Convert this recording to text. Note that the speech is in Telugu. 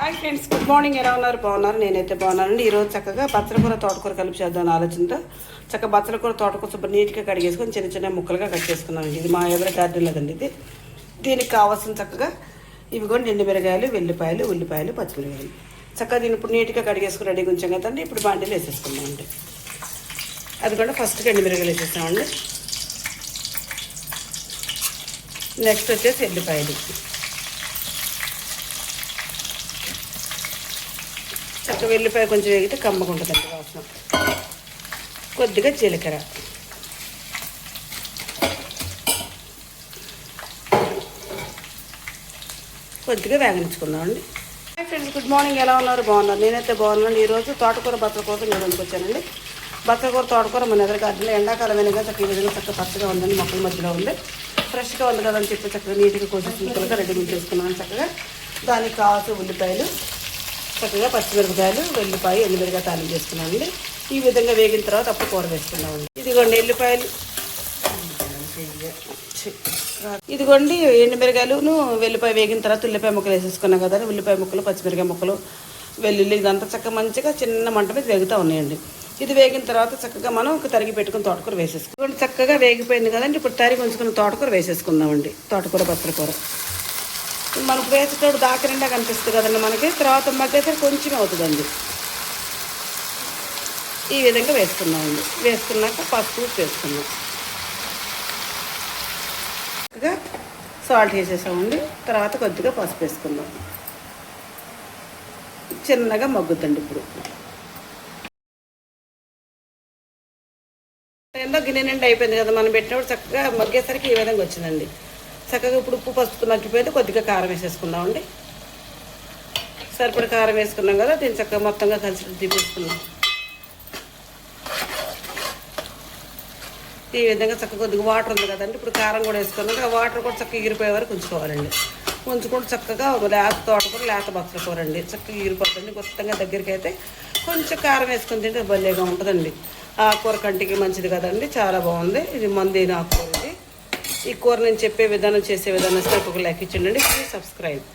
Hi friends, good morning. ఎలా ఉన్నారు? బాగున్నారు? నేనైతే బాగున్నానండి. ఈరోజు చక్కగా బచ్చలకూర తోటకూర కలిపి చేద్దాం ఆలోచనతో చక్కగా బచ్చలకూర తోటకూర శుభ్రం నీట్గా కడిగేసుకొని చిన్న చిన్న ముక్కలుగా కట్ చేసుకున్నామండి. ఇది మా ఎవరి గార్డెన్ లేదండి. ఇది దీనికి కావాల్సిన చక్కగా ఇవి కూడా ఎండు మిరగాయలు, వెల్లిపాయలు, ఉల్లిపాయలు, పచ్చిమిరకాయలు చక్కగా దీన్ని ఇప్పుడు నీట్గా కడిగేసుకుని రెడీగా ఉంచాం కదండి. ఇప్పుడు బాండీలు వేసేసుకున్నామండి. అది కూడా ఫస్ట్గా ఎండు మిరగాయలు వేసేస్తామండి. నెక్స్ట్ వచ్చేసి ఎల్లిపాయలు, చక్కగా వెల్లిపాయ కొంచెం వేగితే కమ్మగా ఉంటుందండి వాసన. కొద్దిగా జీలకర్ర, కొద్దిగా వేగనించుకుందామండి. Hi friends, good morning. ఎలా ఉన్నారు? బాగున్నారు? నేనైతే బాగున్నాను. ఈరోజు తోటకూర బచ్చలకూర నేను వండుకొచ్చానండి. బచ్చలకూర తోటకూర మన ఎదురు గార్డెన్లో ఎండాకాలమైనగా చక్కగా ఈ విధంగా చక్కగా పచ్చగా ఉందండి. మొక్కల మధ్యలో ఉంది, ఫ్రెష్గా ఉంది కదని చెప్పి చక్కగా నీట్గా కొంచెం సింపుల్గా రెడీ చేసుకున్నాను. చక్కగా దానికి కావాల్సిన ఉల్లిపాయలు, చక్కగా పచ్చిమిరపకాయలు, వెల్లిపాయ, ఎండుమిరగాయ తాలింపు చేసుకున్నామండి. ఈ విధంగా వేగిన తర్వాత అప్పుడు కూర వేసుకున్నామండి. ఇదిగోండి ఎల్లిపాయలు, ఇదిగోండి ఎండుమిరగాయలును వెల్లిపాయ వేగిన తర్వాత ఉల్లిపాయ ముక్కలు వేసేసుకున్నాం కదా. ఉల్లిపాయ ముక్కలు, పచ్చిమిరకాయ ముక్కలు, వెల్లుల్లి ఇదంతా చక్కగా మంచిగా చిన్న మంట మీద వేగుతూ ఉన్నాయండి. ఇది వేగిన తర్వాత చక్కగా మనం తరిగి పెట్టుకుని తోటకూర వేసేసుకుంటాం. చక్కగా వేగిపోయింది కదండి. ఇప్పుడు తరిగి ఉంచుకున్న తోటకూర వేసేసుకుందామండి. తోటకూర బచ్చలకూర మనకు వేసేటప్పుడు దాకా నిండా కనిపిస్తుంది కదండి మనకి. తర్వాత మగ్గేసరికి కొంచెం అవుతుందండి. ఈ విధంగా వేసుకున్నామండి. వేసుకున్నాక పసుపు వేసుకున్నాం. చక్కగా సాల్ట్ వేసేసామండి. తర్వాత కొద్దిగా పసుపు వేసుకుందాం. చిన్నగా మగ్గుద్దండి. ఇప్పుడు ఎంతో గిన్నె నిండా అయిపోయింది కదా మనం పెట్టినప్పుడు. చక్కగా మగ్గేసరికి ఈ విధంగా వచ్చిందండి. చక్కగా ఇప్పుడు ఉప్పు పసుపు మగ్గిపోయింది. కొద్దిగా కారం వేసేసుకుందామండి. సరిపడి కారం వేసుకున్నాం కదా. దీన్ని చక్కగా మొత్తంగా కలిసి తీపేసుకున్నాం. ఈ విధంగా చక్కగా కొద్దిగా వాటర్ ఉంది కదండి. ఇప్పుడు కారం కూడా వేసుకున్నాం. ఆ వాటర్ కూడా చక్కగా ఎగిరిపోయే వరకు ఉంచుకోవాలండి. ఉంచుకుంటూ చక్కగా లేత తోటకూర, లేత బచ్చలకూర అండి. చక్కగా ఎగిరిపోతుంది. మొత్తంగా దగ్గరికి అయితే కొంచెం కారం వేసుకుని తింటే భలేగా ఉంటుందండి. ఆ కూర కంటికి మంచిది కదండి. చాలా బాగుంది. ఇది మంది ఆకుకూర. ఇది ఈ కూర నేను చెప్పే విధానం, చేసే విధానం ఒక లైక్ ఇచ్చిండండి. Please subscribe.